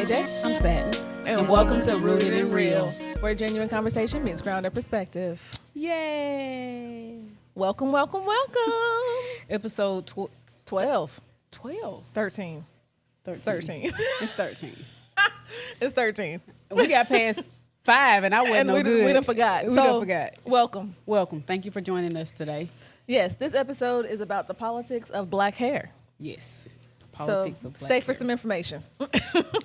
AJ. I'm Satin. And welcome to Rooted in Real, where genuine conversation meets grounded perspective. Yay! Welcome. Episode 12. 12. 13. 13. It's 13. It's 13. We got past 5 and I wasn't And good. we done forgot. We done forgot. Welcome. Welcome. Thank you for joining us today. Yes, this episode is about the politics of black hair. Yes. Politics so of black stay hair. for some information.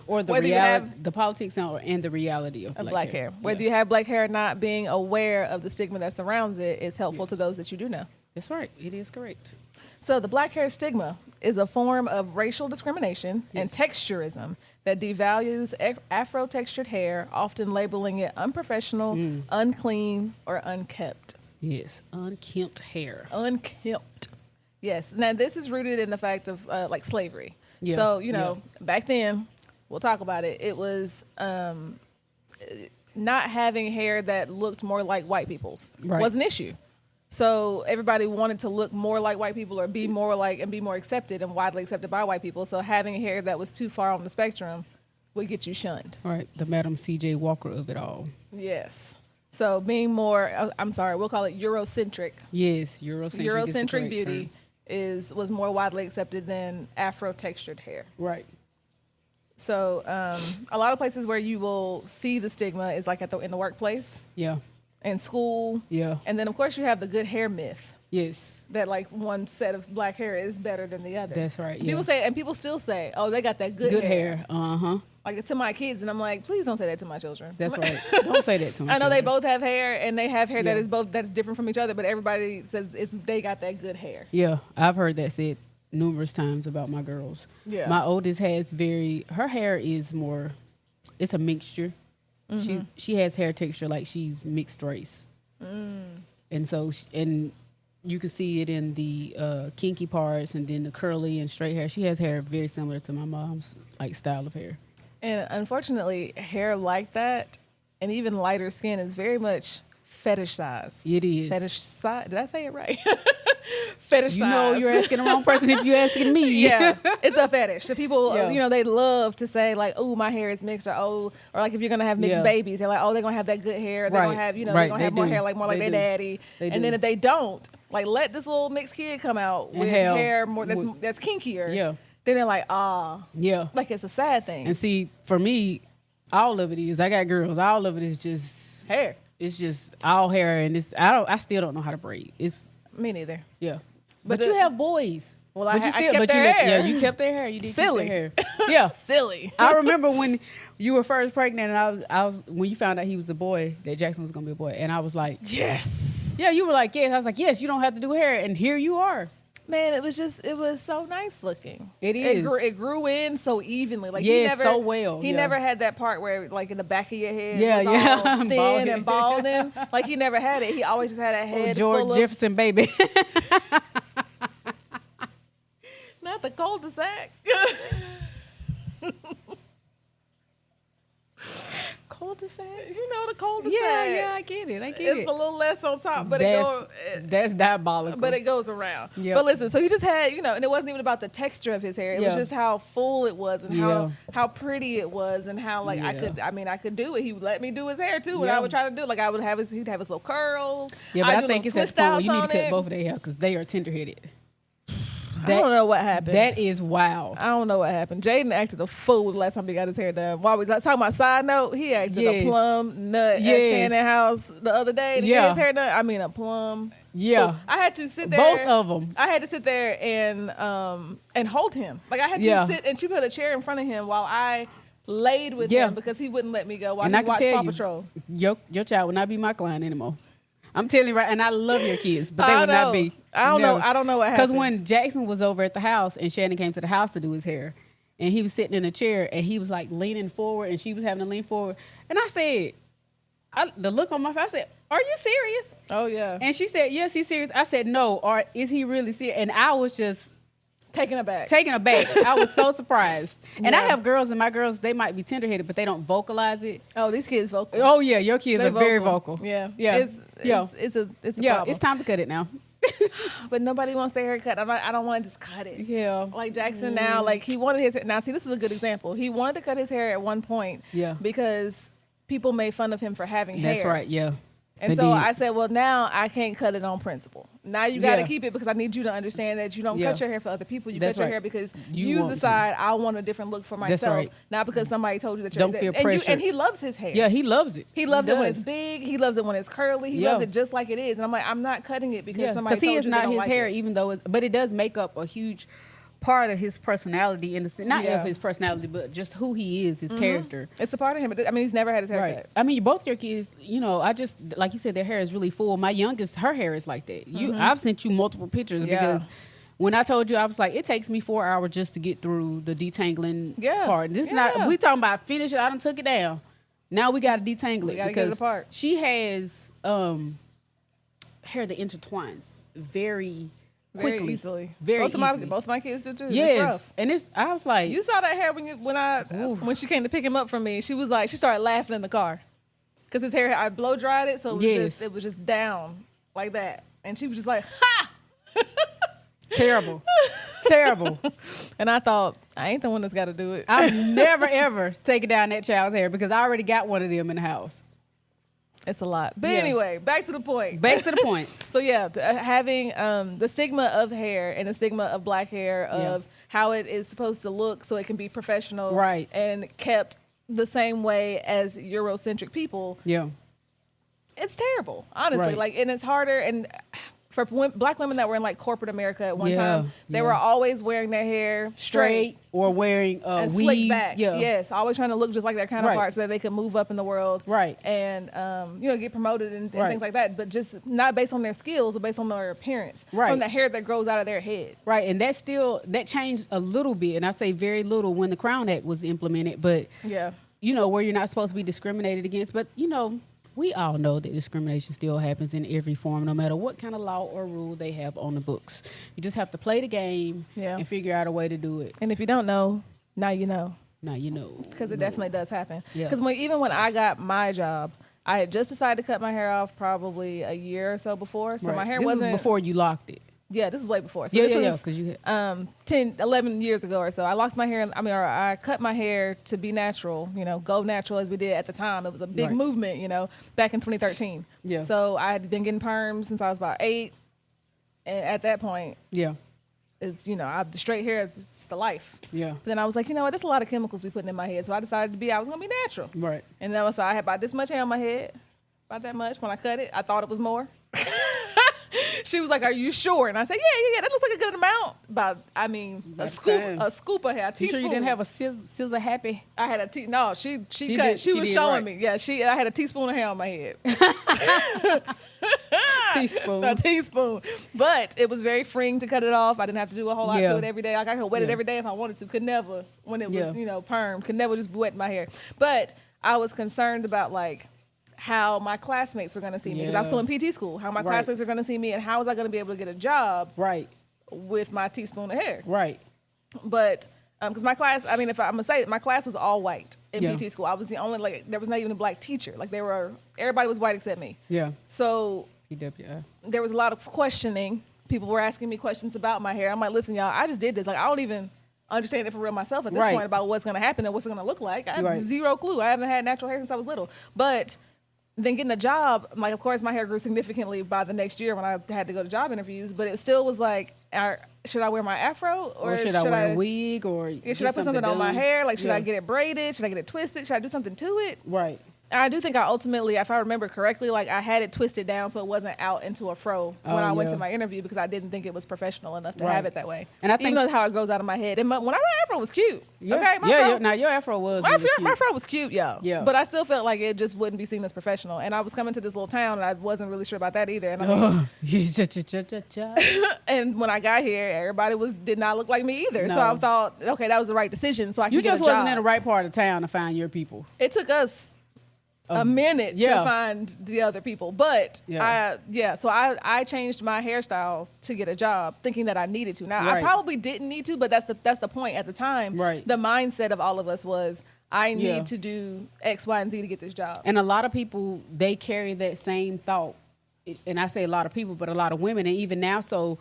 Or the Whether you reality, have- the politics and the reality of Black hair. Whether Yeah. you have black hair or not, being aware of the stigma that surrounds it is helpful to those that you do know. That's right. It is correct. So the black hair stigma is a form of racial discrimination and texturism that devalues Afro-textured hair, often labeling it unprofessional, unclean, or unkept. Yes. Unkempt hair. Unkempt. Yes. Now, this is rooted in the fact of like slavery. Yeah. So, back then, we'll talk about it. It was not having hair that looked more like white people's was an issue. So everybody wanted to look more like white people or be more like and be more accepted and widely accepted by white people. So having hair that was too far on the spectrum would get you shunned. All right. The Madam C.J. Walker of it all. Yes. So being more, we'll call it Eurocentric. Yes. Eurocentric is the Eurocentric correct beauty term. was more widely accepted than Afro-textured hair. Right. So a lot of places where you will see the stigma is like in the workplace, Yeah. in school. Yeah. And then, of course, you have the good hair myth Yes. that like one set of black hair is better than the other. That's right. People say, and people still say, oh, they got that good hair. Uh-huh. Like to my kids. And I'm like, please don't say that to my children. That's right. Don't say that to me. I know they both have hair and they have hair that Yeah. is that's different from each other, but everybody says they got that good hair. Yeah, I've heard that said numerous times about my girls. Yeah. My oldest has her hair is more, it's a mixture. She has hair texture like she's mixed race. And so, and you can see it in the kinky parts and then the curly and straight hair. She has hair very similar to my mom's like style of hair. And unfortunately, hair like that and even lighter skin is very much fetishized. It is. Fetishized. Did I say it right? Fetishized. You know you're asking the wrong person if you're asking me. Yeah, it's a fetish. So people, Yeah. they love to say like, "Oh, my hair is mixed," or like if you're gonna have mixed Yeah. babies, they're like, "Oh, they're gonna have that good hair. They're gonna Right. have, they're Right. gonna They have more do. hair like They their do. daddy." They And do. then if they don't, like, let this little mixed kid come out And with have- hair more that's kinkier. Yeah. Then they're like, Yeah. like it's a sad thing. And see, for me, all of it is, I got girls, all of it is just, Hair. it's just all hair, and I still don't know how to braid. It's Me neither. yeah, But but you the- have boys. Well, but I you kept but their you hair. Yeah, you kept their hair. You did Silly. keep their hair. Yeah, Silly. I remember when you were first pregnant, and I was when you found out he was a boy, that Jackson was gonna be a boy, and I was like, Yes. yeah, you were like, yes. I was like, yes, you don't have to do hair, and here you are. Man, it was so nice looking. It is. It grew in so evenly. Like Yes, he never, so well, He yeah. never had that part where like in the back of your head Yeah, was yeah. all thin Bald and balding. Like he never had it. He always just had a head George full of Jefferson, baby. not the cul-de-sac. Cul-de-sac. You know the cul-de-sac. Yeah, I get it. It's a little less on top, but That's diabolical. but it goes around. Yep. But listen, so he just had, and it wasn't even about the texture of his hair. It was Yeah. just how full it was and Yeah. how pretty it was and how like Yeah. I could do it. He would let me do his hair too, and Yeah. I would try to do it. Like he'd have his little curls. Yeah, but I'd I do think little it's at twist the point where outs you need to on cut it. both of their hair because they are tender-headed. I don't know what happened. That is wild. I don't know what happened. Jaden acted a fool the last time he got his hair done. While we was talking about side note, he acted a Yes. plum nut at Yes. Shannon House the other day to get Yeah. his hair done. I mean, a plum. Yeah. fool. I had to sit there. Both of them. I had to sit there and hold him. Like I had to Yeah. sit, and she put a chair in front of him while I laid with Yeah. him because he wouldn't let me go while And he I can watched tell Paw you, Patrol. your child will not be my client anymore. I'm telling you right, and I love your kids, but they I would not know. be. I don't know. I don't know what happened. Because when Jackson was over at the house and Shannon came to the house to do his hair, and he was sitting in a chair and he was like leaning forward and she was having to lean forward, and I said, the look on my face, I said, "Are you serious?" Oh yeah, And she said, "Yes, he's serious." I said, "No, or is he really serious?" And I was just taken aback. taken aback. I was so surprised. And I Yeah. have girls, and my girls, they might be tender-headed, but they don't vocalize it. Oh, these kids vocal. Oh yeah, your kids They are very vocal. Yeah, Yeah. It's a Yeah, problem. it's time to cut it now. But nobody wants their hair cut. I don't want to just cut it. Yeah. Like Jackson now, like he wanted his hair. Now, see, this is a good example. He wanted to cut his hair at one point. Yeah. Because people made fun of him for having hair. That's right. Yeah. And They so did. I said, well, now I can't cut it on principle. Now you got to Yeah. keep it because I need you to understand that you don't Yeah. cut your hair for other people. You That's cut your right. hair because You you want to. decide I want a different look for That's myself. right. Not because somebody told you that you're Don't feel pressured. And he loves his hair. Yeah, he loves it. He loves it when does. it's big. He loves it when it's curly. He Yeah. loves it just like it is. And I'm like, I'm not cutting it because Yeah, somebody because told he you is they not don't his like hair, it. even though, but it does make up a huge part of his personality in the sense, not Yeah. of his personality, but just who he is, his character. It's a part of him. But I mean, he's never had his hair cut. I mean, both your kids, I just, like you said, their hair is really full. My youngest, her hair is like that. I've sent you multiple pictures Yeah. because when I told you, I was like, it takes me 4 hours just to get through the detangling Yeah. part. This Yeah. not, we talking about finish it. I done took it down. Now we got to detangle We it gotta get it because apart. she has hair that intertwines very Very quickly, easily. very both easily. Both my kids do too. It's Yes, rough. and I was like, You saw that hair when she came to pick him up from me. She was like, she started laughing in the car because his hair, I blow dried it, so it was just down like that, and she was just like, ha! terrible, terrible. And I thought, I ain't the one that's got to do it. I've never ever taken down that child's hair because I already got one of them in the house. It's a lot. But Yeah. anyway, back to the point. Back to the point. So yeah, having the stigma of hair and the stigma of black hair of how it is supposed to look so it can be professional, Right. and kept the same way as Eurocentric people. Yeah. It's terrible, honestly. Right. Like, and it's harder. And for black women that were in like corporate America at one Yeah, time, they yeah. were always wearing their hair Straight or wearing and weaves. slicked back. Yeah. Yes, always trying to look just like their counterparts Right. so that they could move up in the world. Right. And get promoted and Right. things like that. But just not based on their skills, but based on their appearance. Right. From the hair that grows out of their head. Right. And that changed a little bit. And I say very little when the Crown Act was implemented. But, Yeah. where you're not supposed to be discriminated against. But, we all know that discrimination still happens in every form, no matter what kind of law or rule they have on the books. You just have to play the game and figure out a way to do it. And if you don't know, now you know. Now you know. Because it definitely does happen. Yeah. Because even when I got my job, I had just decided to cut my hair off probably a year or so before. So Right. my hair this wasn't. was before you locked it. Yeah, this is way before. So Yeah, this yeah, was, because you 10, 11 years ago or so. I locked my hair. Or I cut my hair to be natural, go natural as we did at the time. It was a big Right. movement, back in 2013. Yeah. So I had been getting perms since I was about 8. And at that point, Yeah. it's, the straight hair, it's the life. Yeah. But then I was like, there's a lot of chemicals we putting in my head. So I decided I was going to be natural. Right. And then so I had about this much hair on my head, about that much. When I cut it, I thought it was more. She was like, "Are you sure?" And I said, "Yeah, that looks like a good amount." But I mean, About time. a scoop of hair, a You teaspoon. sure you didn't have a scissor happy? I had a no. She She cut. did- She she was did showing right. me. Yeah, I had a teaspoon of hair on my head. Teaspoon. A teaspoon. But it was very freeing to cut it off. I didn't have to do a whole lot Yeah. to it every day. Like I could wet it Yeah. every day if I wanted to. Could never when it was Yeah. perm. Could never just wet my hair. But I was concerned about like how my classmates were going to see me because I was still in PT school. How my Right. classmates were going to see me and how was I going to be able to get a job Right. with my teaspoon of hair. Right. But because my class, I mean, if I'm gonna say it, my class was all white in Yeah. PT school. I was the only there was not even a black teacher. Like everybody was white except me. Yeah. So PWI. there was a lot of questioning. People were asking me questions about my hair. I'm like, listen, y'all, I just did this. Like, I don't even understand it for real myself at this Right. point about what's gonna happen and what's it gonna look like. I have Right. zero clue. I haven't had natural hair since I was little. But then getting a job, like, of course, my hair grew significantly by the next year when I had to go to job interviews. But it still was like, should I wear my afro Or should I wear a wig or should I put something on my done? hair? Like, should I Yeah. get it braided? Should I get it twisted? Should I do something to it? Right. And I do think I ultimately, if I remember correctly, like I had it twisted down so it wasn't out into a fro when I went yeah. to my interview because I didn't think it was professional enough to Right. have it that way. And I even think- though that's how it grows out of my head. And when I my afro was cute. Yeah. Okay, my yeah, fro, yeah. Now your afro was my, really fro, cute. my fro was cute, yo. Yeah. But I still felt like it just wouldn't be seen as professional. And I was coming to this little town and I wasn't really sure about that either. And I mean, Cha-cha-cha-cha-cha. and when I got here, everybody did not look like me either. So No. I thought, okay, that was the right decision. So I could You get just a job. wasn't in the right part of town to find your people. It took us a minute yeah. to find the other people, but Yeah. so I changed my hairstyle to get a job, thinking that I needed to. Now I Right. probably didn't need to, but that's the point at the time. Right. The mindset of all of us was I need Yeah. to do X, Y, and Z to get this job. And a lot of people, they carry that same thought and I say a lot of people, but a lot of women, and even now, so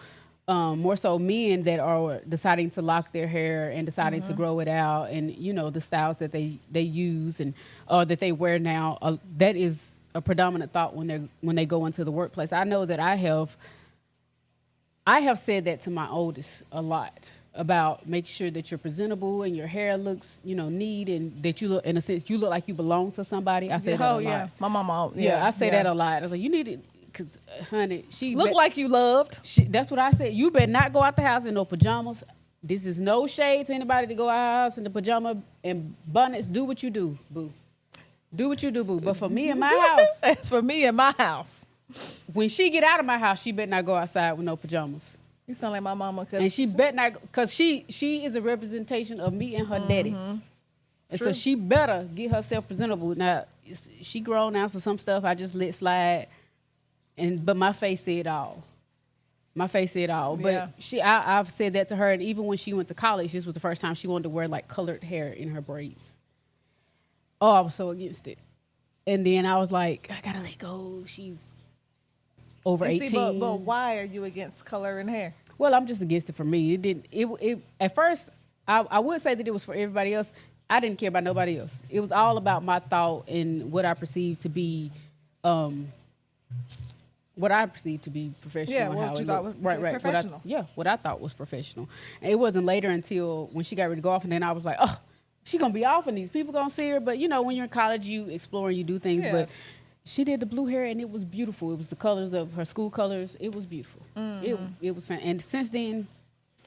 more so men that are deciding to lock their hair and deciding to grow it out, and you know the styles that they use and that they wear now. That is a predominant thought when they go into the workplace. I know that I have said that to my oldest a lot about make sure that you're presentable and your hair looks, you know, neat, and that you look, in a sense, you look like you belong to somebody. I say that a lot. Yeah, my mama. Yeah, I say that a lot. I was like, you need it, cause honey, she look like you loved. That's what I said. You better not go out the house in no pajamas. This is no shade to anybody to go out the house in the pajama and bonnets. Do what you do, boo. Do what you do, boo. But for me in my house, that's for me in my house. When she get out of my house, she better not go outside with no pajamas. You sound like my mama. And she better not, because she is a representation of me and her daddy. And so she better get herself presentable. Now, she grown now, so some stuff I just let slide. But my face said all. My face said all. But I've said that to her. And even when she went to college, this was the first time she wanted to wear like colored hair in her braids. Oh, I was so against it. And then I was like, I gotta let go. She's over 18. See, but why are you against color and hair? Well, I'm just against it for me. It didn't. It at first, I would say that it was for everybody else. I didn't care about nobody else. It was all about my thought and what I perceived to be, professional. Yeah, and how what you it thought looked. was Right. professional. What I thought was professional. And it wasn't later until when she got ready to go off, and then I was like, oh, she gonna be off, and these people gonna see her. But you know, when you're in college, you explore and you do things. Yeah. But she did the blue hair, and it was beautiful. It was the colors of her school colors. It was beautiful. It was fun. And since then,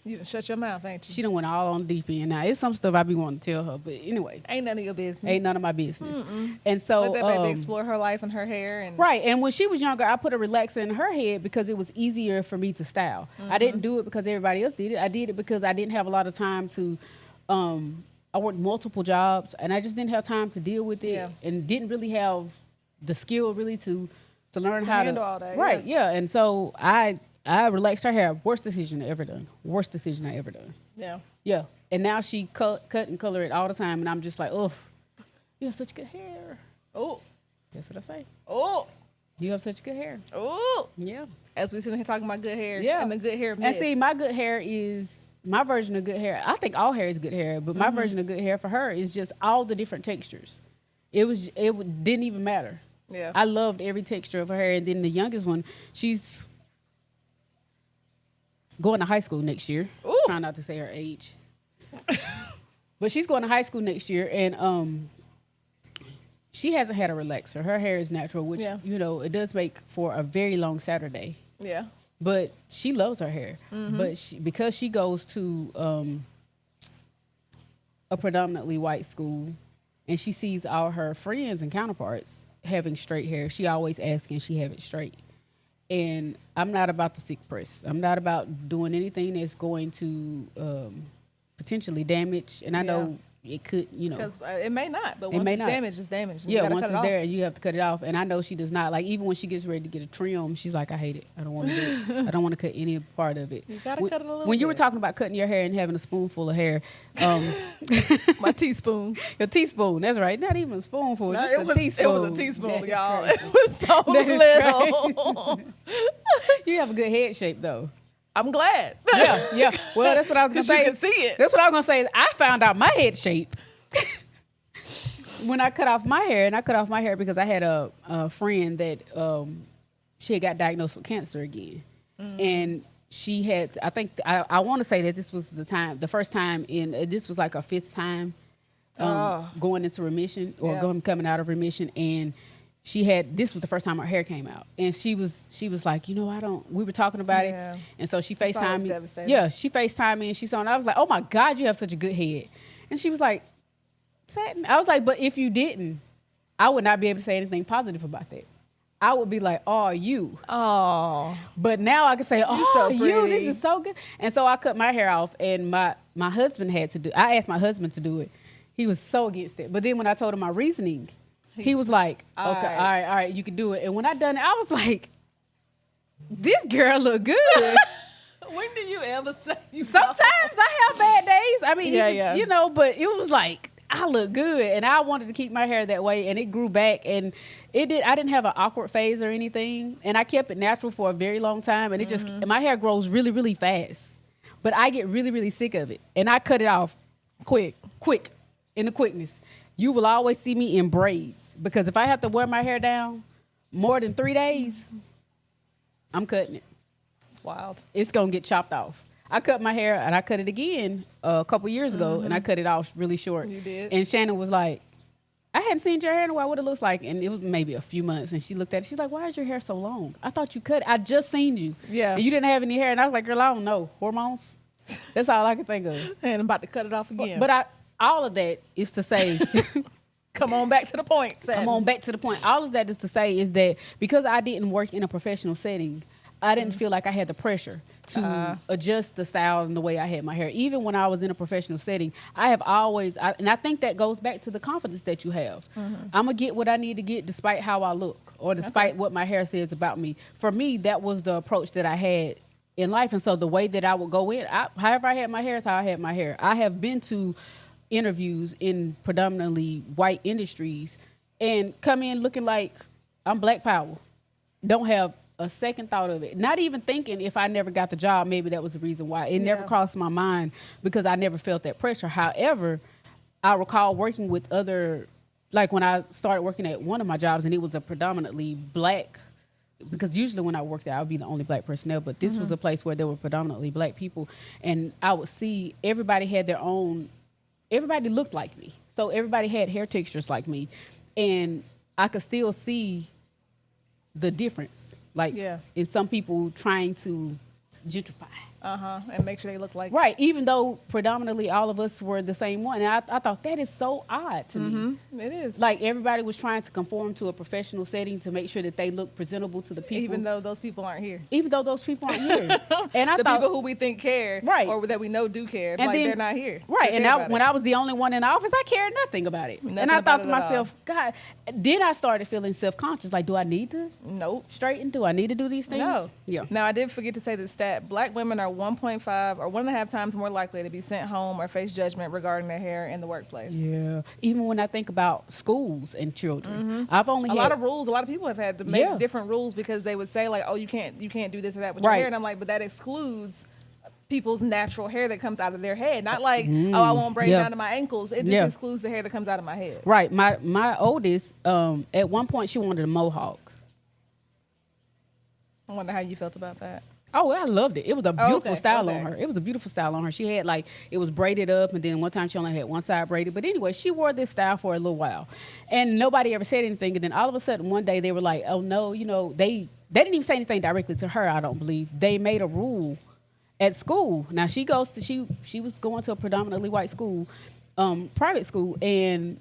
you done shut your mouth, ain't you? she done went all on the deep end. Now it's some stuff I be wanting to tell her, but anyway, Ain't none of your business. ain't none of my business. And so, Let that baby explore her life and her hair. And right. And when she was younger, I put a relaxer in her head because it was easier for me to style. I didn't do it because everybody else did it. I did it because I didn't have a lot of time to. I worked multiple jobs, and I just didn't have time to deal with it, and didn't really have the skill really to learn how handle to all that. Right. Yeah. And so I relaxed her hair. Worst decision I ever done. Yeah. Yeah. And now she cut and color it all the time, and I'm just like, oh, you have such good hair. Oh. That's what I say. Oh. You have such good hair. Oh. Yeah. As we sitting here talking about good hair. Yeah. And the good hair. And see, my good hair is my version of good hair. I think all hair is good hair, but my version of good hair for her is just all the different textures. It didn't even matter. Yeah. I loved every texture of her hair. And then the youngest one, she's going to high school next year. Ooh. Trying not to say her age. But she's going to high school next year, and she hasn't had a relaxer. Her hair is natural, which, you know, it does make for a very long Saturday. Yeah. But she loves her hair. But because she goes to a predominantly white school, and she sees all her friends and counterparts having straight hair, she always asks, can she have it straight? And I'm not about the sick press. I'm not about doing anything that's going to potentially damage. And I know it could, you know. Because it may not, but It once may it's not. damaged, it's damaged. And Yeah, you gotta once cut it's it there, off. you have to cut it off. And I know she does not. Like, even when she gets ready to get a trim, she's like, I hate it. I don't want to do it. I don't want to cut any part of it. You gotta cut it a little When you were bit. talking about cutting your hair and having a spoonful of hair, My teaspoon. a teaspoon, that's right. Not even a spoonful, No, just a teaspoon. It was a teaspoon, That is y'all. crazy. It was so That is little. You have a good head shape, though. I'm glad. Yeah. Well, that's what I was going to 'Cause you say. can see it. That's what I was going to say. I found out my head shape when I cut off my hair. And I cut off my hair because I had a friend that she had got diagnosed with cancer again. And she had, I think, I want to say that this was the first time this was like her fifth time going into remission or coming out of remission. And this was the first time her hair came out, and she was like, we were talking about it, and so she FaceTimed me. Devastating. Yeah, she FaceTimed me, and she saw, and I was like, oh my God, you have such a good head. And she was like, satin. I was like, but if you didn't, I would not be able to say anything positive about that. I would be like, oh, you. Oh. But now I can say, oh, so you, pretty. this is so good. And so I cut my hair off, and my husband I asked my husband to do it. He was so against it. But then when I told him my reasoning, he was like, okay, all right, you can do it. And when I done it, I was like, this girl look good. When do you ever say you Sometimes I have bad days. I mean, Yeah. but it was like, I look good, and I wanted to keep my hair that way, and it grew back, and I didn't have an awkward phase or anything, and I kept it natural for a very long time, and it just my hair grows really, really fast, but I get really, really sick of it, and I cut it off quick in the quickness. You will always see me in braids, because if I have to wear my hair down more than 3 days, I'm cutting it. It's wild. It's gonna get chopped off. I cut my hair, and I cut it again a couple years ago, and I cut it off really short. You did? And Shannon was like, I hadn't seen your hair in a while, what it looks like. And it was maybe a few months. And she looked at it. She's like, why is your hair so long? I thought you cut it. I just seen you. Yeah. And you didn't have any hair. And I was like, girl, I don't know. Hormones? That's all I can think of. And I'm about to cut it off again. But all of that is to say... Come on back to the point, Sam. Come on back to the point. All of that is to say is that because I didn't work in a professional setting, I didn't feel like I had the pressure to adjust the style and the way I had my hair. Even when I was in a professional setting, I have always, and I think that goes back to the confidence that you have. I'm going to get what I need to get despite how I look or despite what my hair says about me. For me, that was the approach that I had in life. And so the way that I would go in, however I had my hair is how I had my hair. I have been to interviews in predominantly white industries and come in looking like I'm Black Power. Don't have a second thought of it. Not even thinking if I never got the job, maybe that was the reason why. It never crossed my mind because I never felt that pressure. However, I recall working with like when I started working at one of my jobs and it was a predominantly Black, because usually when I worked there, I would be the only Black person there, but this was a place where there were predominantly Black people. And I would see everybody had their own, everybody looked like me. So everybody had hair textures like me. And I could still see the difference. Like in some people trying to gentrify. And make sure they look like right, even though predominantly all of us were the same one. And I thought that is so odd to me. It is. Like everybody was trying to conform to a professional setting to make sure that they look presentable to the people. Even though those people aren't here. Even though those people aren't here. And I the thought, people who we think care or that we know do care, and like they're not here. Right, and when I was the only one in the office, I cared nothing about it. And I thought to myself, God, then I started feeling self-conscious. Like, do I need to straighten? Do I need to do these things? No. Yeah. Now, I did forget to say the stat. Black women are 1.5 or 1.5 times more likely to be sent home or face judgment regarding their hair in the workplace. Yeah. Even when I think about schools and children, I've only had a lot of rules. A lot of people have had to make different rules because they would say like, "Oh, you can't do this or that with your hair," and I'm like, but that excludes people's natural hair that comes out of their head. Not like, oh, I won't braid down to my ankles. It just excludes the hair that comes out of my head. Right. My oldest, at one point, she wanted a mohawk. I wonder how you felt about that. Oh, I loved it. It was a beautiful style on her. It was a beautiful style on her. She had it was braided up, and then one time she only had one side braided. But anyway, she wore this style for a little while, and nobody ever said anything. And then all of a sudden, one day they were like, "Oh no, they didn't even say anything directly to her. I don't believe they made a rule at school. Now she was going to a predominantly white school, private school, and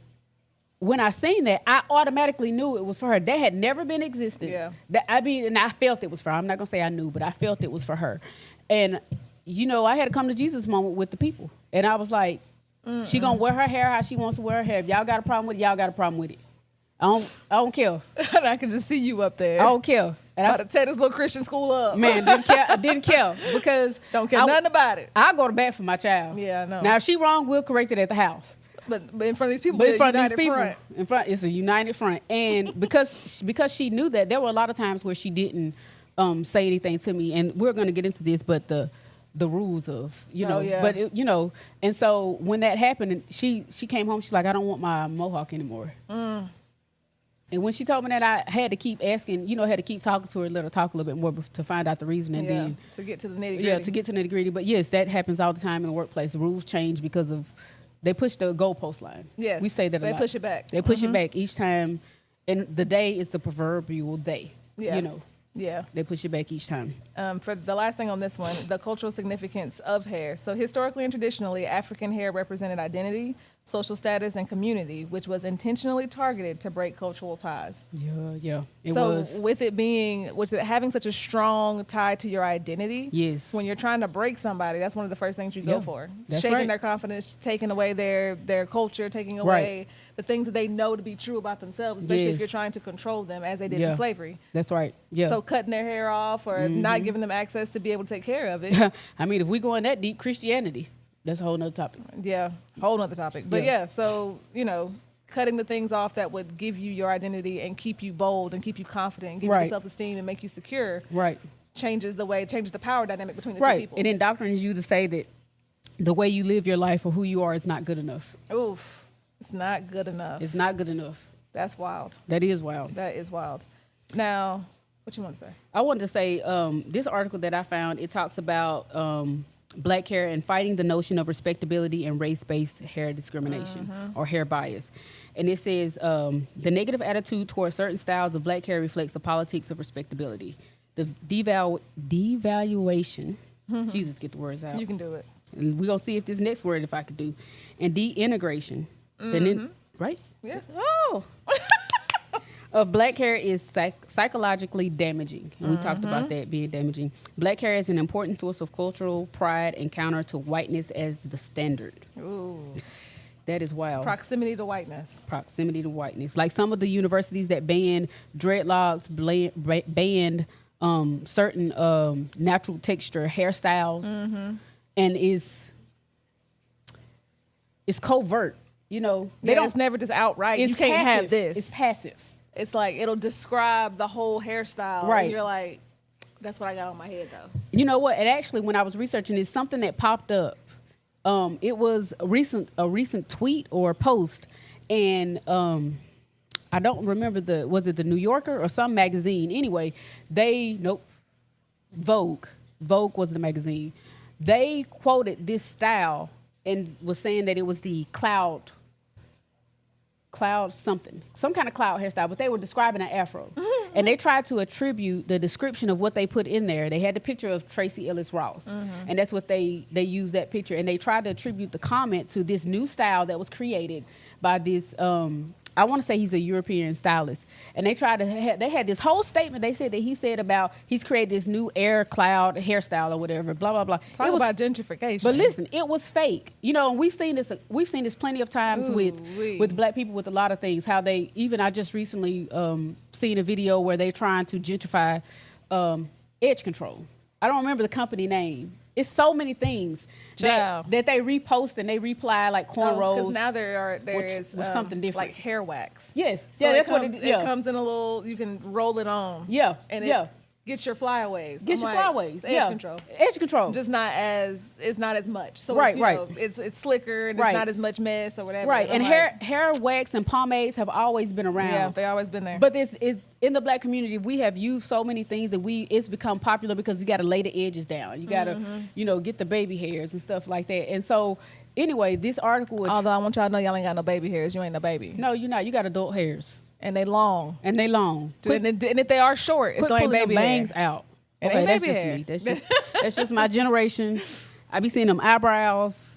when I seen that, I automatically knew it was for her. That had never been existence. Yeah. And I felt it was for her. I'm not gonna say I knew, but I felt it was for her. And I had a come to Jesus moment with the people, and I was like, she gonna wear her hair how she wants to wear her hair. If y'all got a problem with it, y'all got a problem with it. I don't care. I can just see you up there. I don't care. And I to tear this little Christian school up. Man, didn't care because don't care nothing about it. I go to bat for my child. Yeah, I know. Now if she wrong, we'll correct it at the house. But in front of these people, it's a united front. And because she knew that, there were a lot of times where she didn't say anything to me. And we're going to get into this, but the rules of but and so when that happened, and she came home, she's like, I don't want my mohawk anymore. And when she told me that, I had to keep asking, had to keep talking to her, let her talk a little bit more to find out the reason. And then to get to the nitty gritty. Yeah, to get to the nitty gritty. But yes, that happens all the time in the workplace. The rules change because of. They push the goalpost line. Yes. We say that a lot. They push it back. They push it back each time. And the day is the proverbial day. Yeah. Yeah. They push it back each time. For the last thing on this one, the cultural significance of hair. So historically and traditionally, African hair represented identity, social status, and community, which was intentionally targeted to break cultural ties. Yeah. It was. With it having such a strong tie to your identity, yes. When you're trying to break somebody, that's one of the first things you go for. That's shaking their confidence, taking away their culture, taking away the things that they know to be true about themselves, especially if you're trying to control them as they did in slavery. That's right. Yeah. So cutting their hair off or not giving them access to be able to take care of it. I mean, if we go in that deep, Christianity. That's a whole nother topic. Yeah, whole nother topic. But Yeah. so, cutting the things off that would give you your identity and keep you bold and keep you confident and give you Right. the self-esteem and make you secure Right. changes the power dynamic between the two Right. people. It indoctrinates you to say that the way you live your life or who you are is not good enough. Oof, it's not good enough. It's not good enough. That's wild. That is wild. That is wild. Now, what you want to say? I wanted to say this article that I found, it talks about black hair and fighting the notion of respectability and race-based hair discrimination or hair bias. And it says the negative attitude towards certain styles of black hair reflects the politics of respectability. The devaluation, Jesus, get the words out. You can do it. And we're going to see if this next word, if I could do, and de-integration. Right? Yeah. Oh. Of black hair is psychologically damaging. And we talked about that being damaging. Black hair is an important source of cultural pride and counter to whiteness as the standard. Ooh. That is wild. Proximity to whiteness. Proximity to whiteness. Like some of the universities that banned dreadlocks, banned certain natural texture hairstyles. And it's covert. They don't. It's never just outright. It's You can't passive. have this. It's passive. It's like it'll describe the whole hairstyle. Right. And you're like, that's what I got on my head though. You know what? And actually, when I was researching, it's something that popped up. It was a recent tweet or post, and I don't remember was it the New Yorker or some magazine? Anyway, Vogue was the magazine. They quoted this style and was saying that it was the cloud something, some kind of cloud hairstyle, but they were describing an afro. And they tried to attribute the description of what they put in there. They had the picture of Tracy Ellis Ross, and that's what they used that picture. And they tried to attribute the comment to this new style that was created by this, I want to say he's a European stylist. And they tried to, they had this whole statement they said that he said about he's created this new air cloud hairstyle or whatever, blah, blah, blah. Talk about gentrification. But listen, it was fake. And we've seen this plenty of times with black people with a lot of things, how they, even I just recently seen a video where they're trying to gentrify edge control. I don't remember the company name. It's so many things that they repost and they reply like cornrows. Because now there is something different, like hair wax. Yes, So that's what it is. It comes in a little. You can roll it on. Yeah, and it gets your flyaways. Flyaways. It's edge control. Edge control. Just it's not as much. So right. It's slicker and it's not as much mess or whatever. Right, and hair wax and pomades have always been around. Yeah, they've always been there. But in the black community, we have used so many things that it's become popular because you got to lay the edges down. You got to, get the baby hairs and stuff like that. And so, anyway, this article. Although I want y'all to know y'all ain't got no baby hairs. You ain't no baby. No, you're not. You got adult hairs. And they long. And if they are short, it's like baby bangs hair. out. It Okay, ain't that's baby just hair. me. That's just my generation. I be seeing them eyebrows.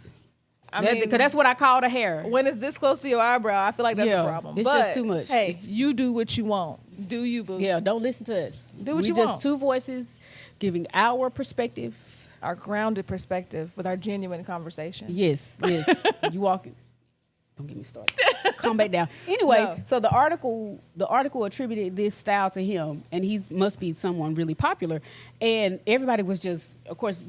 Because that's what I call the hair. When it's this close to your eyebrow, I feel like that's a problem. It's just too much. Hey, you do what you want. Do you, boo? Yeah, don't listen to us. Do what you want. We want. just two voices giving our perspective. Our grounded perspective with our genuine conversation. Yes. You walking. Don't get me started. Calm back down. Anyway, so the article attributed this style to him, and he must be someone really popular. And everybody was just, of course,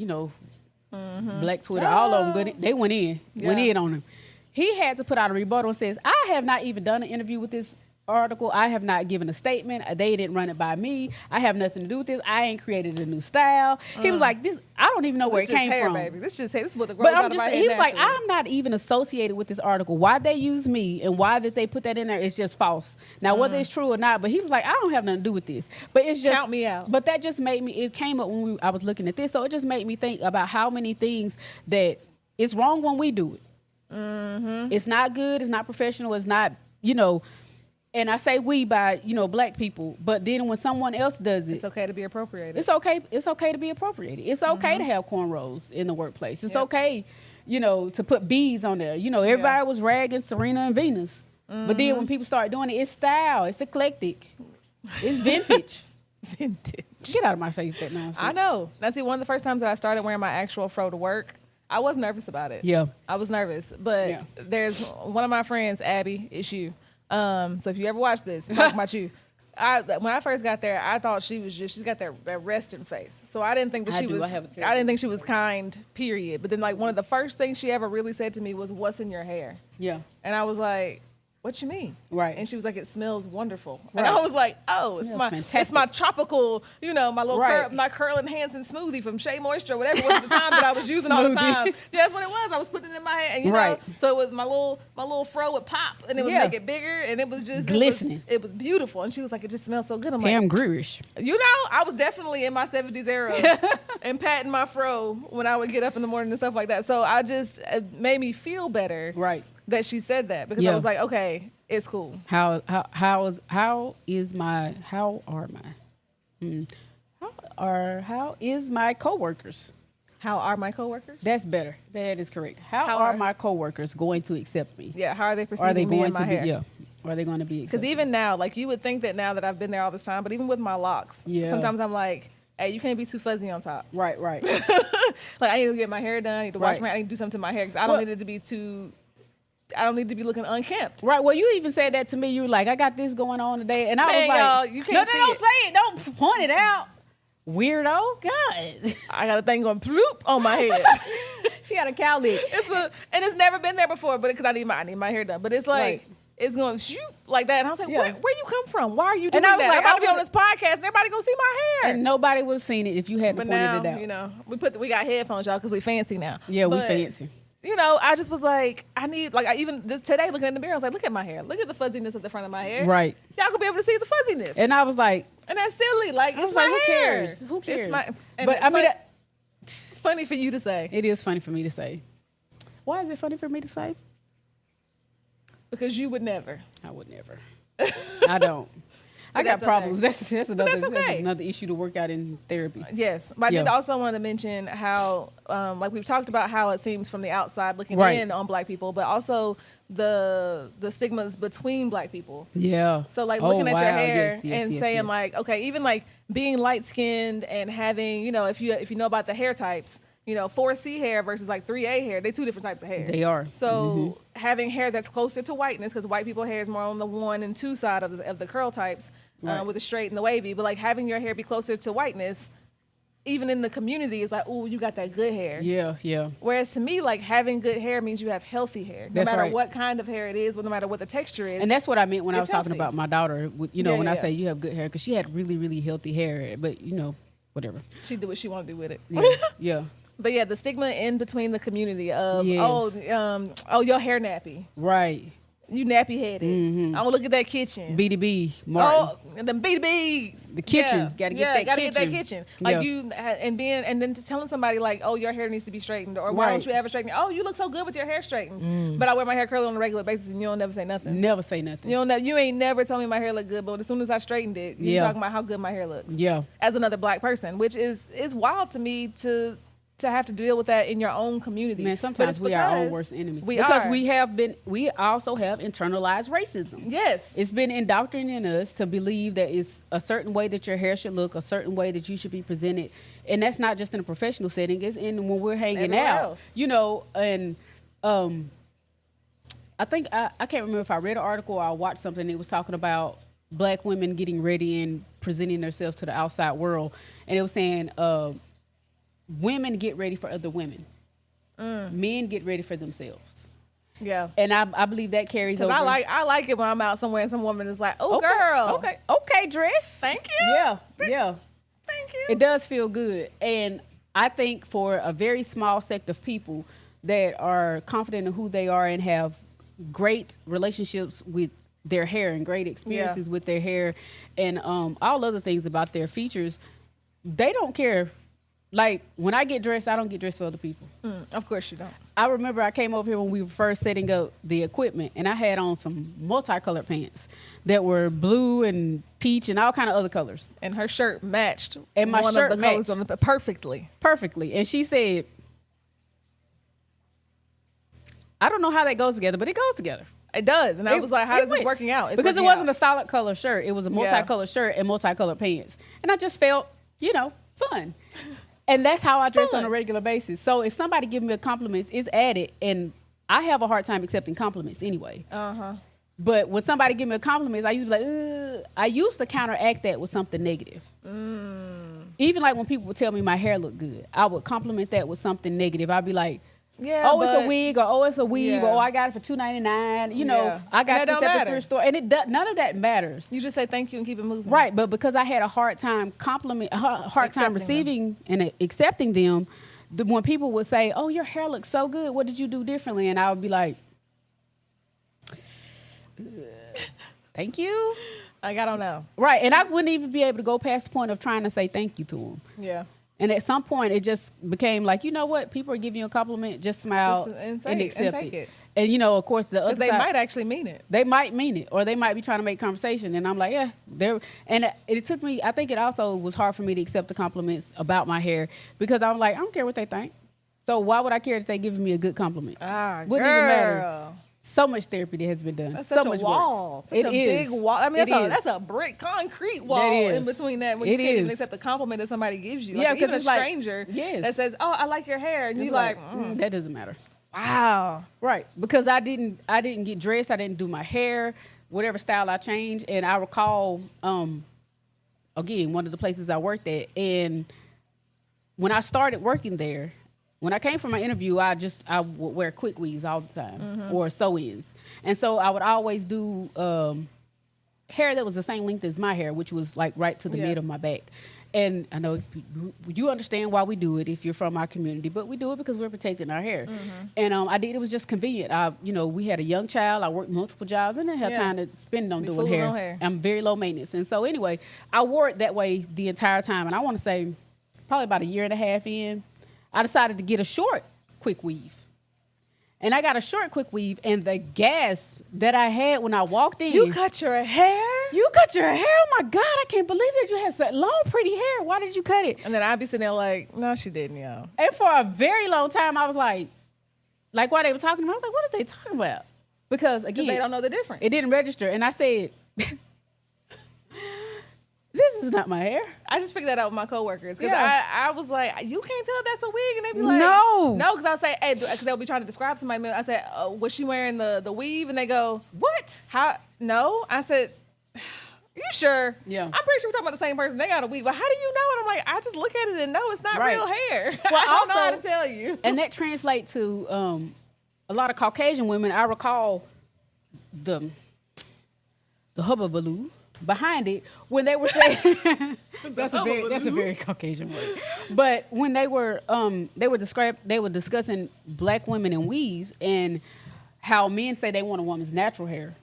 Black Twitter, all of them, they went in on him. He had to put out a rebuttal and says, I have not even done an interview with this article. I have not given a statement. They didn't run it by me. I have nothing to do with this. I ain't created a new style. He was like, "This, I don't even know where it came hair, from." Baby. This is what the grows out of my head. He was like, naturally. "I'm not even associated with this article. Why they use me and why did they put that in there is just false. Now, whether it's true or not, but he was like, I don't have nothing to do with this. But it's just count me out. But that just made me. It came up when I was looking at this, so it just made me think about how many things that it's wrong when we do it. It's not good. It's not professional. It's not, And I say we by, black people, but then when someone else does it, it's okay to be appropriated. It's okay to be appropriated. It's okay to have cornrows in the workplace. It's okay, to put beads on there. Everybody was ragging Serena and Venus. But then when people start doing it, it's style, it's eclectic, it's vintage. Vintage. Get out of my face with that nonsense. I know. Now see, one of the first times that I started wearing my actual fro to work, I was nervous about it. Yeah. I was nervous. But there's one of my friends, Abby, it's you. So if you ever watch this, I'm talking about you. when I first got there, I thought she's got that resting face. So I didn't think that I she do. was. I have a I terrible- didn't think she was kind. Period. But then like one of the first things she ever really said to me was, "What's in your hair?" Yeah. And I was like, "What you mean?" Right. And she was like, "It smells wonderful." And Right. I was like, "Oh, It it's smells my fantastic. tropical, my little Right. my Curl Enhancing smoothie from Shea Moisture, whatever it was at the time that I was using all the Smoothie. time." Yeah, that's what it was. I was putting it in my hair, and Right. so it was my little fro would pop, and it would Yeah. make it bigger, and it was just Glistening. It was beautiful, and she was like, "It just smells so good." I'm like, Pam Greerish. I was definitely in my 70s era and patting my fro when I would get up in the morning and stuff like that. So it made me feel better Right. that she said that, because I Yeah. was like, okay, it's cool. How are my coworkers? How are my coworkers? That's better. That is correct. How How are are- my coworkers going to accept me? Yeah, how are they Are perceiving they me going and my to be? hair? Yeah. Are they going to be? Because accepted? even now, like you would think that now that I've been there all this time, but even with my locks, Yeah. sometimes I'm like, hey, you can't be too fuzzy on top. Right. Like I need to get my hair done. I need to wash Right. my hair. I need to do something to my hair because I don't Well- need it to be too. I don't need to be looking unkempt. Right. Well, you even said that to me. You were like, I got this going on today. And I Man, was like, y'all, you can't see don't it. say it. Don't point it out. Weirdo. God. I got a thing going ploop on my head. She got a cowlick. And it's never been there before, but because I need my hair done. But it's like Right. it's going shoot like that. And I was like, Yeah. where you come from? Why are you doing And I was that? like, I'm about I to be on would- this podcast and everybody gonna see my hair. And nobody would have seen it if you hadn't but pointed now, it out. we got headphones, y'all, because we fancy now. Yeah, we But, fancy. I just was like, I need even this today looking in the mirror, I was like, look at my hair. Look at the fuzziness at the front of my hair. Right. Y'all gonna be able to see the fuzziness. And I was like, And that's silly. Like, I it's was my like, who hair. cares? Who cares? It's my, and But I mean, funny for you to say. it is funny for me to say. Why is it funny for me to say? Because you would never. I would never. I don't. I got that's problems. okay. That's another that's okay. that's another issue to work out in therapy. Yes, but I did Yeah. also want to mention how, like we've talked about how it seems from the outside looking Right. in on Black people, but also the stigmas between Black people. Yeah. So like Oh, looking at your wow. hair Yes, yes, and yes, saying yes. like, okay, even like being light skinned and having, if you know about the hair types, 4C hair versus like 3A hair, they're two different types of hair. They are. So having hair that's closer to whiteness, because white people hair is more on the 1 and 2 side of the curl types, Right. with the straight and the wavy. But like having your hair be closer to whiteness, even in the community, is like, oh, you got that good hair. Yeah. Whereas to me, like having good hair means you have healthy hair, no That's matter right. what kind of hair it is, no matter what the texture is. And that's what I meant when I was It's talking healthy. about my daughter. Yeah, When I yeah. say you have good hair, because she had really, really healthy hair. But whatever. She do what she want to do with it. Yeah. Yeah. But yeah, the stigma in between the community of Yes. your hair nappy, Right. you nappy headed. Oh, look at that kitchen. BDB, Martin. Oh, and the BDBs. The kitchen. Gotta get that gotta get that kitchen. kitchen. Like Yeah. and then telling somebody like, oh, your hair needs to be straightened, or why Right. don't you ever straighten it? Oh, you look so good with your hair straightened. But I wear my hair curly on a regular basis, and you don't never say nothing. Never say nothing. You ain't never told me my hair looked good, but as soon as I straightened it, you Yeah. talking about how good my hair looks. Yeah. As another Black person, which is wild to me to have to deal with that in your own community. Man, But sometimes it's we are our own because worst enemy. We because are. we also have internalized racism. Yes. It's been indoctrinated in us to believe that it's a certain way that your hair should look, a certain way that you should be presented. And that's not just in a professional setting, it's in when we're hanging Everywhere out. else. And I think I can't remember if I read an article or I watched something that was talking about Black women getting ready and presenting themselves to the outside world. And it was saying women get ready for other women. Men get ready for themselves. Yeah. And I believe that carries Because over. I like it when I'm out somewhere and some woman is like, oh, girl. Okay, dress. Thank you. Yeah. Thank you. It does feel good. And I think for a very small sect of people that are confident in who they are and have great relationships with their hair and great experiences with their hair and all other things about their features, they don't care. Like, when I get dressed, I don't get dressed for other people. Of course you don't. I remember I came over here when we were first setting up the equipment, and I had on some multicolored pants that were blue and peach and all kind of other colors. And her shirt matched And my one shirt of the colors matched. on the perfectly. Perfectly. And she said, I don't know how that goes together, but it goes together. It does. And I was like, how it is this went. working out? It's Because it working wasn't out. a solid color shirt. It was a multicolored shirt and multicolored pants. And I just felt, fun. And that's how I dress on a regular basis. So if somebody give me a compliment, it's added. And I have a hard time accepting compliments anyway. But when somebody give me a compliment, I used to be like, ugh. I used to counteract that with something negative. Even like when people would tell me my hair looked good, I would compliment that with something negative. I'd be like, Yeah, oh, it's a wig, or oh, it's a weave, Yeah. or oh, I got it for $2.99. You know, Yeah. I got And that this don't at the matter. thrift store, and none of that matters. You just say thank you and keep it moving. Right, but because I had a hard time Accepting them. receiving and accepting them, when people would say, "Oh, your hair looks so good. What did you do differently?" and I would be like, "Thank you." Like, I don't know. Right, and I wouldn't even be able to go past the point of trying to say thank you to them. Yeah. And at some point, it just became like, you know what? People are giving you a compliment, just smile Just- and, and accept take it. And you know, of course, the other Because they side, might actually mean it. they might mean it, or they might be trying to make conversation. And I'm like, yeah, there. And it took me. I think it also was hard for me to accept the compliments about my hair because I'm like, I don't care what they think. So why would I care if they giving me a good compliment? Ah, Wouldn't even matter. girl. So much therapy that has been done. That's so such much a wall. work. Such It a is. big wall. I mean, It is. that's a brick concrete wall That in is. between that when It you can't even is. accept the compliment that somebody gives you. Yeah, Like, 'cause even a it's like- stranger yes. that says, "Oh, I like your hair," and you It's like, that doesn't matter. "Wow." Right, because I didn't get dressed. I didn't do my hair, whatever style I changed. And I recall, again, one of the places I worked at, and when I started working there, when I came for my interview, I would wear quick weaves all the time or sew-ins, and so I would always do hair that was the same length as my hair, which was like right to the Yeah. mid of my back. And I know you understand why we do it if you're from our community, but we do it because we're protecting our hair. And I did. It was just convenient. We had a young child. I worked multiple jobs and didn't have Yeah. time to spend on Be doing fooling hair. on hair. I'm very low maintenance, and so anyway, I wore it that way the entire time. And I want to say, probably about a year and a half in, I decided to get a short quick weave. And I got a short quick weave, and the gasp that I had when I walked in. You cut your hair? You cut your hair? Oh my God, I can't believe that you had such long, pretty hair. Why did you cut it? And then I'd be sitting there like, "No, she didn't, yo." And for a very long time, I was like while they were talking, I was like, what are they talking about? Because again, They don't know the difference. it didn't register. And I said, this is not my hair. I just figured that out with my coworkers because Yeah. I was like, "You can't tell that's a wig," and they'd be like, No. because I'll say, "Hey," because they'll be trying to describe somebody. I said, "Was she wearing the weave?" And they go, What? "How? No." I said, "You sure?" Yeah. I'm pretty sure we're talking about the same person. They got a weave, but how do you know? And I'm like, I just look at it and know it's not Right. real hair. Well, I don't know how also- to tell you. And that translates to a lot of Caucasian women. I recall the hubbubaloo behind it when they were saying that's a very Caucasian word. But when they were discussing black women and weaves and how men say they want a woman's natural hair,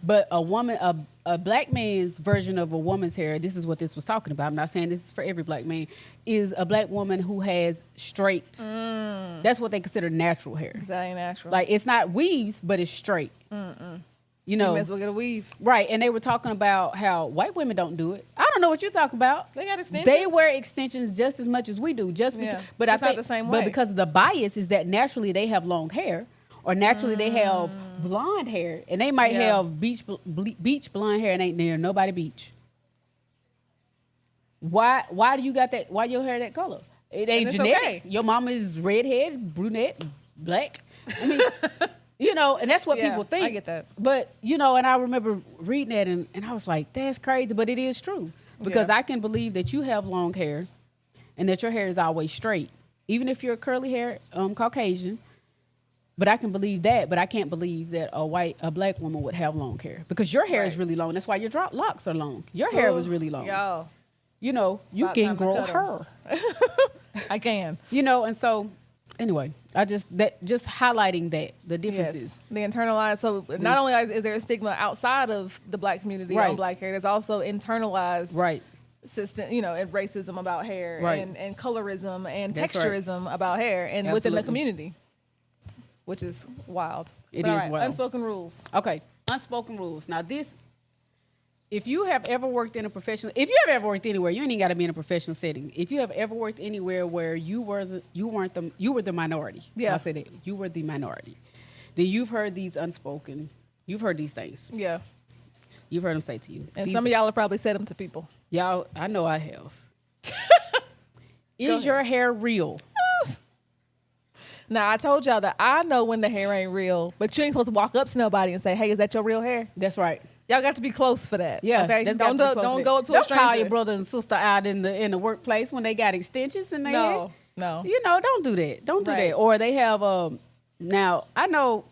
but a black man's version of a woman's hair. This is what this was talking about. I'm not saying this is for every black man. Is a black woman who has straight. That's what they consider natural hair. That ain't natural. Like it's not weaves, but it's straight. You know, you may as well get a weave. right? And they were talking about how white women don't do it. I don't know what you're talking about. They got extensions. They wear extensions just as much as we do. Just Yeah. because, but I It's not think, the same but way. because the bias is that naturally they have long hair, or naturally they have blonde hair, and they might Yeah. have beach blonde hair, and ain't near nobody beach. Why do you got that? Why your hair that color? It ain't it's genetics. okay. Your mama is redhead, brunette, black. I mean, and that's what Yeah, people think. I get that. But, and I remember reading that and I was like, that's crazy. But it is true. Because Yeah. I can believe that you have long hair and that your hair is always straight. Even if you're a curly hair Caucasian. But I can believe that. But I can't believe that a black woman would have long hair. Because your hair is Right. really long. That's why your locks are long. Your hair was really long. Yo, You about can time to grow cut 'em. hair. I can. And so anyway, just highlighting the differences. Yes, the internalized. So not only is there a stigma outside of the black community Right. on black hair, there's also internalized Right. system, and racism about hair, Right. and colorism and That's right. texturism about hair, and within the Absolutely. community, which is wild. It But all is right, wild. Unspoken rules. Okay, unspoken rules. Now if you have ever worked in a professional, if you have ever worked anywhere, you ain't got to be in a professional setting. If you have ever worked anywhere where you were the minority. Yeah. I'll say that you were the minority. Then you've heard these you've heard these things. Yeah, You've heard them say to you. and These- some of y'all have probably said them to people. y'all, I know I have. Go Is ahead. your hair real? Now, I told y'all that I know when the hair ain't real, but you ain't supposed to walk up to nobody and say, hey, is that your real hair? That's right. Y'all got to be close for that. Yeah. Okay. that's Don't got to be don't close go to to that. a stranger. Don't call your brother and sister out in the workplace when they got extensions in their hair. No. You know, don't do that. Don't do Right. that. Or they have now I know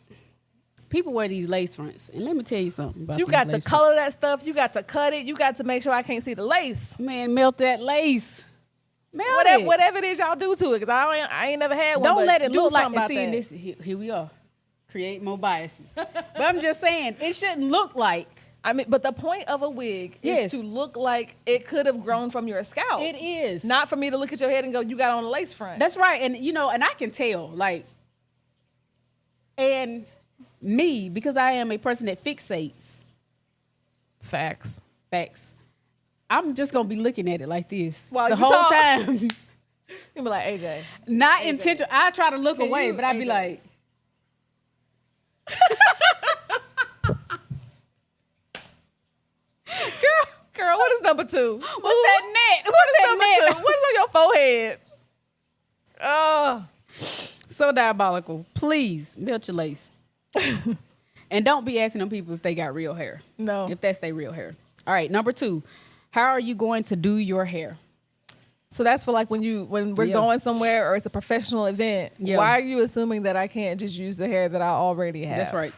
people wear these lace fronts, and let me tell you something about You these got to lace color that stuff. You got to cut it. You got to make sure I can't see the lace. fronts. Man, melt that lace. Melt Whatever, it. whatever it is y'all do to it, because I ain't never had one. Don't but let it do look like. something about See, that. this here we are, create more biases. But I'm just saying, it shouldn't look like. I mean, but the point of a wig Yes. is to look like it could have grown from your scalp. It is Not for me to look at your head and go, you got on a lace front. That's right, and you know, and I can tell, like, and me because I am a person that fixates facts. facts. I'm just gonna be looking at it like this While the you whole talk. time. You be like, AJ. Not AJ. intentional. I try to look Can away, you- but I'd be AJ. like, Girl, what is number 2? "What's that net? What's What is that number net?" 2? What is on your forehead? Oh. So diabolical. Please melt your lace, and don't be asking them people if they got real hair. No. If that's their real hair. All right, number 2. How are you going to do your hair? So that's for like when we're Yeah. going somewhere or it's a professional event. Yeah. Why are you assuming that I can't just use the hair that I already have? That's right.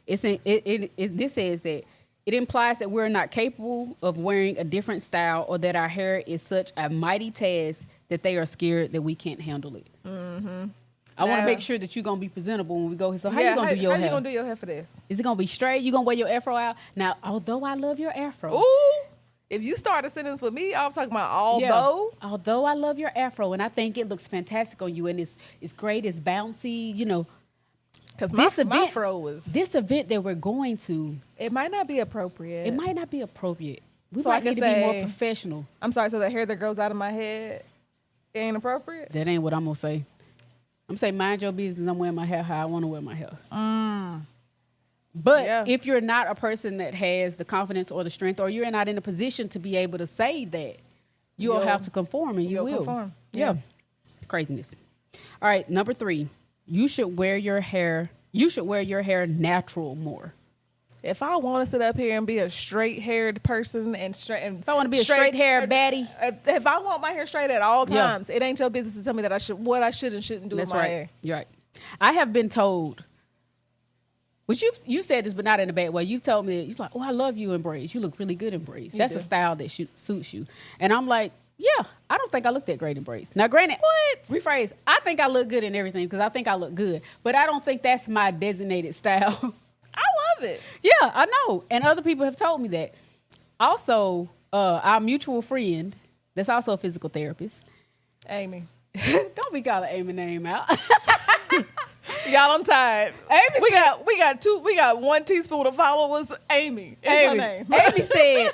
This says that it implies that we're not capable of wearing a different style, or that our hair is such a mighty task that they are scared that we can't handle it. Mm-hmm. I want to Now- make sure that you're gonna be presentable when we go here. So how you gonna do your how hair? you gonna do your hair for this? Is it gonna be straight? You gonna wear your afro out? Now, although I love your afro, Ooh. If you start a sentence with me, I'm talking about yeah. although. Although I love your afro, and I think it looks fantastic on you, and it's great, it's bouncy, you know. Because This my event- fro was. This event that we're going to, It might not be appropriate. it might not be appropriate. We So I might need can to be more say- professional. I'm sorry. So the hair that grows out of my head ain't appropriate. That ain't what I'm gonna say. I'm saying mind your business. I'm wearing my hair how I want to wear my hair. But Yeah. if you're not a person that has the confidence or the strength, or you're not in a position to be able to say that, you'll You'll- have to conform, and you you'll will. conform. Yeah. Yeah. Craziness. All right, number 3. You should wear your hair natural more. If I want to sit up here and be a straight-haired person and straight, and If I want to be a straight-haired baddie, if I want my hair straight at all Yeah. times, it ain't your business to tell me that I should and shouldn't do that's with my right. hair. You're right. I have been told, which you said this, but not in a bad way. You told me, you're like, "Oh, I love you in braids. You look really good in braids. That's a do. style that suits you." And I'm like, "Yeah, I don't think I look that great in braids." Now, granted, What? rephrase. I think I look good in everything because I think I look good, but I don't think that's my designated style. I love it. Yeah, I know, and other people have told me that. Also, our mutual friend, that's also a physical therapist. Amy. Don't be calling Amy name out. Y'all, I'm tired. Amy we got 1 teaspoon of followers. Amy is her name.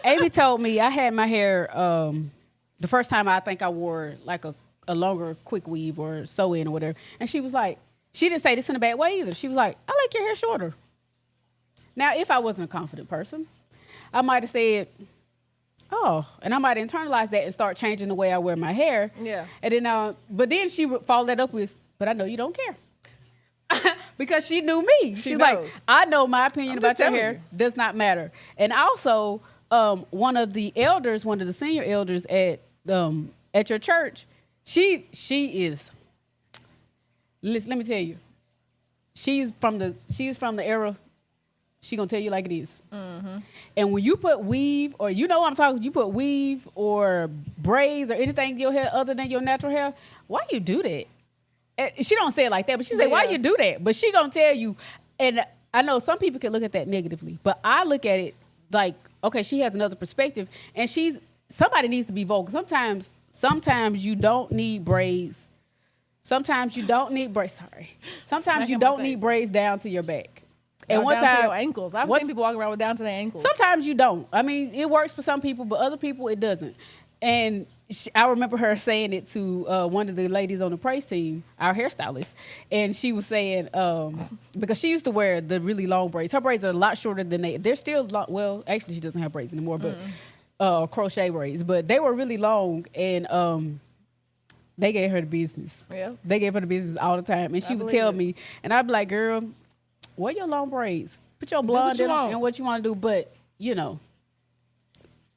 Amy told me I had my hair the first time. I think I wore like a longer quick weave or sew in or whatever, and she was like, she didn't say this in a bad way either. She was like, "I like your hair shorter." Now, if I wasn't a confident person, I might have said, "Oh," and I might internalize that and start changing the way I wear my hair. Yeah. And then, but then she would follow that up with, "But I know you don't care." Because she knew me. She's like, knows. "I know my opinion I'm about just your telling hair you. does not matter." And also, one of the senior elders at your church, she is. Listen, let me tell you, she's from the era. She gonna tell you like it is. Mm-hmm. And when you put weave, or you know what I'm talking, you put weave or braids or anything in your hair other than your natural hair, why you do that? And she don't say it like that, but she say, "Why Yeah. you do that?" But she gonna tell you. And I know some people can look at that negatively, but I look at it like, okay, she has another perspective, and somebody needs to be vocal. Sometimes you don't need braids. Sometimes you don't need braids. Sorry. Sometimes you Smacking my don't tape. need braids down to your back. And And one down to time, your ankles. I've what's- seen people walking around with down to their ankles. sometimes you don't. I mean, it works for some people, but other people it doesn't. And I remember her saying it to one of the ladies on the praise team, our hairstylist, and she was saying because she used to wear the really long braids. Her braids are a lot shorter than they're still long. Well, actually, she doesn't have braids anymore, but crochet braids. But they were really long, and they gave her the business. Yeah. They gave her the business all the time. And she would tell me, and I'd be like, girl, wear your long braids. Put your blonde in and what you want to do. But, you know,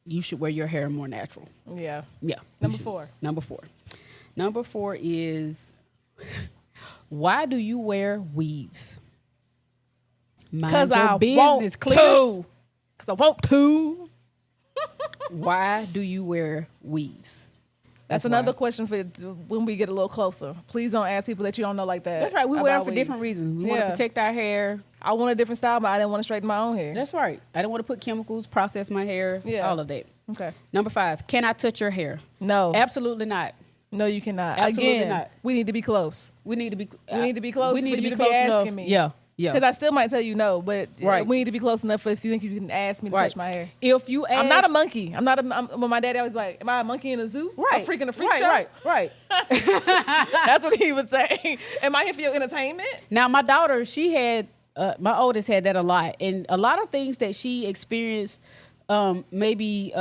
you should wear your hair more natural. Yeah. Yeah. Number 4. Number 4 is, why do you wear weaves? Because I want to. Because I want to. Why do you wear weaves? That's another question for when we get a little closer. Please don't ask people that you don't know like that. That's right. We wear them for weaves. different reasons. We want to protect our hair. I want a different style, but I didn't want to straighten my own hair. That's right. I didn't want to put chemicals, process my hair, all of that. Okay. Number 5, can I touch your hair? No. Absolutely not. No, you cannot. Absolutely not. We need to be close. We need to be close. We need to be close We need for to you be to close be asking enough. me. Yeah. Yeah. Because I still might tell you no, but Right. we need to be close enough for if you think you can ask me to touch my hair. If you ask, I'm not a monkey. When my daddy always be like, am I a monkey in a zoo? Right. A freak in a freak show? Right. That's what he would say. Am I here for your entertainment? Now, my daughter, she had, my oldest had that a lot. And a lot of things that she experienced, maybe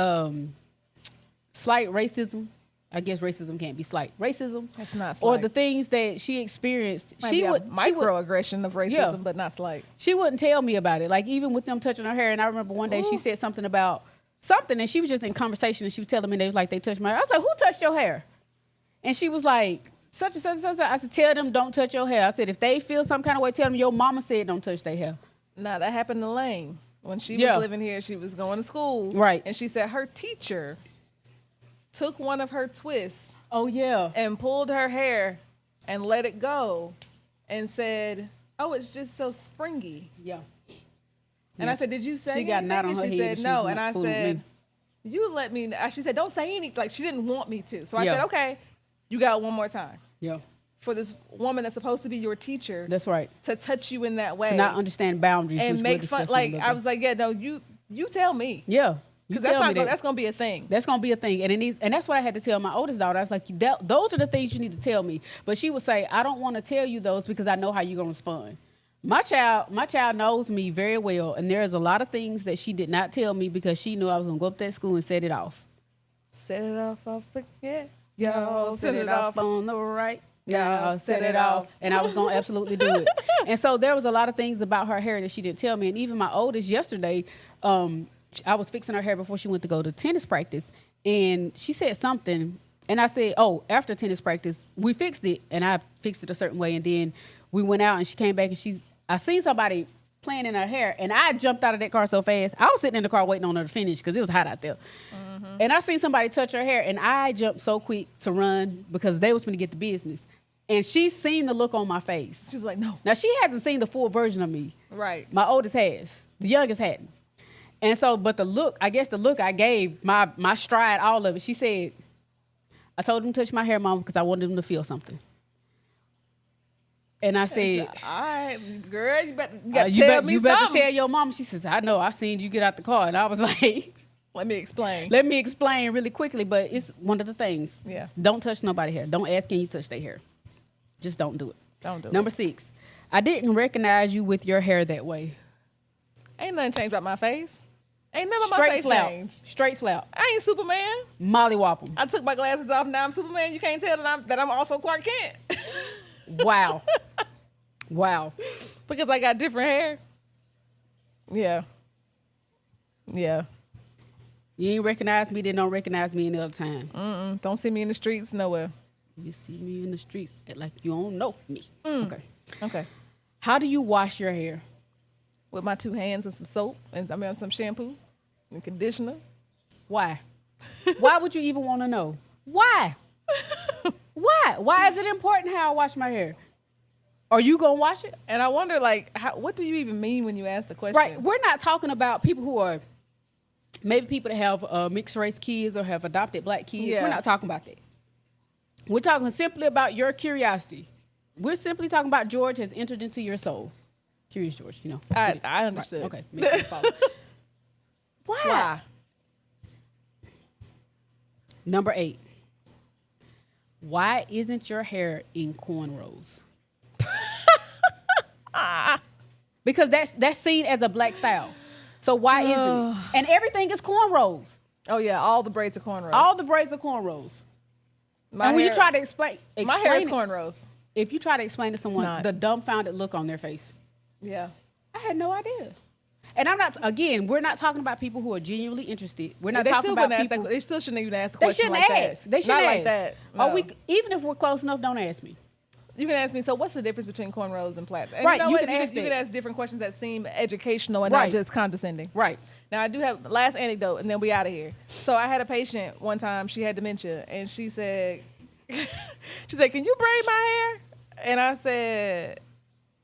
slight racism. I guess racism can't be slight. Racism. That's not slight. Or the things that she experienced. She would microaggression of racism, but not slight. She wouldn't tell me about it. Like even with them touching her hair. And I remember one day she said something about something and she was just in conversation and she was telling me they was like they touched my hair. I was like, who touched your hair? And she was like, such and such and such. I said, tell them don't touch your hair. I said, if they feel some kind of way, tell them your mama said don't touch their hair. Nah, that happened to Lane. When she was living here, she was going to school. Right. And she said her teacher took one of her twists. Oh, yeah. And pulled her hair and let it go and said, oh, it's just so springy. Yeah. And I said, did you say She got knot on her she head. said no. And I said, you let me, she said, don't say anything. Like she didn't want me to. So I said, okay, you got one more time. Yeah. For this woman that's supposed to be your teacher. That's right. To touch you in that way. To not understand boundaries. And make fun. Like, I was like, yeah, no, you tell me. Yeah. Because that's going to be a thing. That's going to be a thing. And that's what I had to tell my oldest daughter. I was like, those are the things you need to tell me. But she would say, I don't want to tell you those because I know how you're going to respond. My child knows me very well. And there's a lot of things that she did not tell me because she knew I was going to go up to that school and set it off. Set it off, yeah. Y'all set it off on the right. Y'all set it off. And I was going to absolutely do it. And so there was a lot of things about her hair that she didn't tell me. And even my oldest yesterday, I was fixing her hair before she went to go to tennis practice. And she said something. And I said, oh, after tennis practice, we fixed it. And I fixed it a certain way. And then we went out and she came back and I seen somebody playing in her hair. And I jumped out of that car so fast. I was sitting in the car waiting on her to finish because it was hot out there. Mm-hmm. And I seen somebody touch her hair. And I jumped so quick to run because they was going to get the business. And she seen the look on my face. She's like, no. Now, she hasn't seen the full version of me. Right. My oldest has. The youngest hadn't. And so, but the look I gave, my stride, all of it, she said, I told him to touch my hair, Mama, because I wanted him to feel something. And I said, all right, girl, you better tell me something. You better tell your mom. She says, I know, I seen you get out the car. And I was like, let me explain really quickly, but it's one of the things. Yeah. Don't touch nobody's hair. Don't ask, can you touch their hair? Just don't do it. Don't do it. Number 6, I didn't recognize you with your hair that way. Ain't nothing changed about my face. Ain't never my face changed. Straight slap. I ain't Superman. Molly Whop 'em. I took my glasses off. Now I'm Superman. You can't tell that I'm also Clark Kent. Wow. Wow. Because I got different hair. Yeah. Yeah. You ain't recognize me, then don't recognize me any other time. Don't see me in the streets nowhere. You see me in the streets, act like you don't know me. Okay. How do you wash your hair? With my 2 hands and some soap and some shampoo and conditioner. Why? Why would you even want to know? Why? Why? Why is it important how I wash my hair? Are you gonna wash it? And I wonder, what do you even mean when you ask the question? Right. We're not talking about people who are maybe people that have mixed race kids or have adopted black kids. Yeah. We're not talking about that. We're talking simply about your curiosity. We're simply talking about George has entered into your soul. Curious George, you know. I understood. Right. Okay. Make sure you follow. Why? Number 8. Why isn't your hair in cornrows? Because that's seen as a black style. So why isn't it? And everything is cornrows. Oh yeah, all the braids are cornrows. All the braids are cornrows. And when you try to explain my hair is it, cornrows. if you try to explain to someone not. the dumbfounded look on their face, Yeah. I had no idea. And I'm not, again, we're not talking about people who are genuinely interested. We're not They talking still about wouldn't ask people. that, they still shouldn't even ask the They question shouldn't like ask. that. They shouldn't Not ask. like that. Or No. even if we're close enough, don't ask me. You can ask me, so what's the difference between cornrows and plaits? And Right, you know you what? can ask You that. can ask different questions that seem educational and Right. not just condescending. Right. Now, I do have last anecdote, and then we out of here. So I had a patient one time, she had dementia, and she said, can you braid my hair? And I said,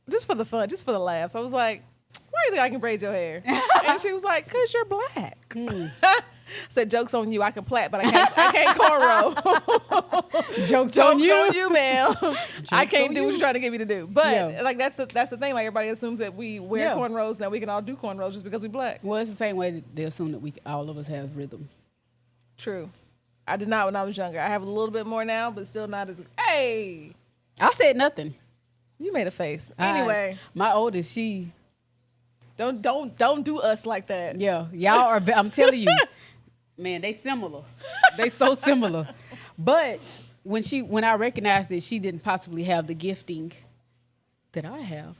just for the fun, just for the laughs. I was like, why do you think I can braid your hair? And she was like, because you're black. I said, joke's on you. I can plait, but I can't cornrow. Joke's on you. ma'am. I can't on do what you. you're trying to get me to do. But Yeah. like that's the thing. Like everybody assumes that we wear Yeah. cornrows, that we can all do cornrows just because we black. Well, it's the same way that they assume that all of us have rhythm. True. I did not when I was younger. I have a little bit more now, but still not as. Hey, I said nothing. you made a face. Anyway, my oldest, she, don't do us like that. yeah, y'all are, I'm telling you, man, they similar. They so similar. But when I recognized that she didn't possibly have the gifting that I have.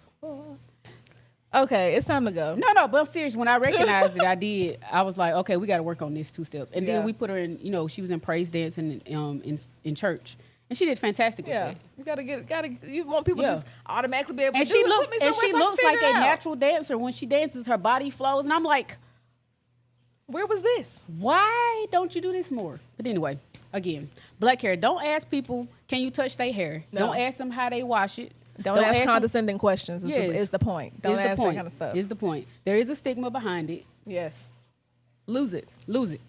Okay, it's time to go. No, but I'm serious. When I recognized that I did, I was like, okay, we got to work on this 2-step. And Yeah. then we put her in, she was in praise dance and in church. And she did fantastic with Yeah, that. you gotta. You want people Yeah. just automatically be able And to she do it. looks Put me and she somewhere so I looks can like figure a it out. natural dancer. When she dances, her body flows. And I'm like, Where was this? why don't you do this more? But anyway, again, black hair. Don't ask people, can you touch their hair? No. Don't ask them how they wash it. Don't ask them- condescending questions. Yes. Is the point. Don't is the ask point. that kind of stuff. Is the point. There is a stigma behind it. Yes. Lose it. Lose it.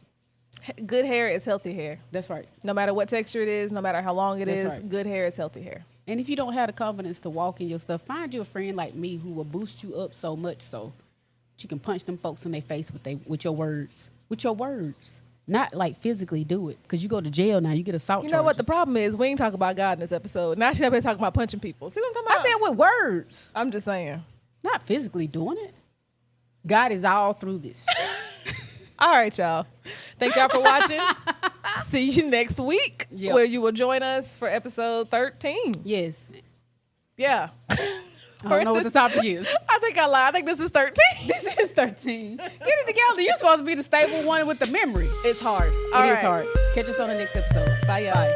Good hair is healthy hair. That's right. No matter what texture it is, no matter how long it That's is, right. good hair is healthy hair. And if you don't have the confidence to walk in your stuff, find you a friend like me who will boost you up so much so that you can punch them folks in their face with your words. With your words. Not like physically do it. Because you go to jail now, you get assault You know what the charges. problem is? We ain't talk about God in this episode. Now she up here talking about punching people. See what I'm talking I about? said with words. I'm just saying. Not physically doing it. God is all through this. All right, y'all. Thank y'all for watching. See you next week Yep. where you will join us for episode 13. Yes. Yeah. I don't know what the topic is. I think I lied. I think this is 13. This is 13. Get it together. You're supposed to be the stable one with the memory. It's hard. It is hard. Catch us on the next episode. Bye, y'all. Bye.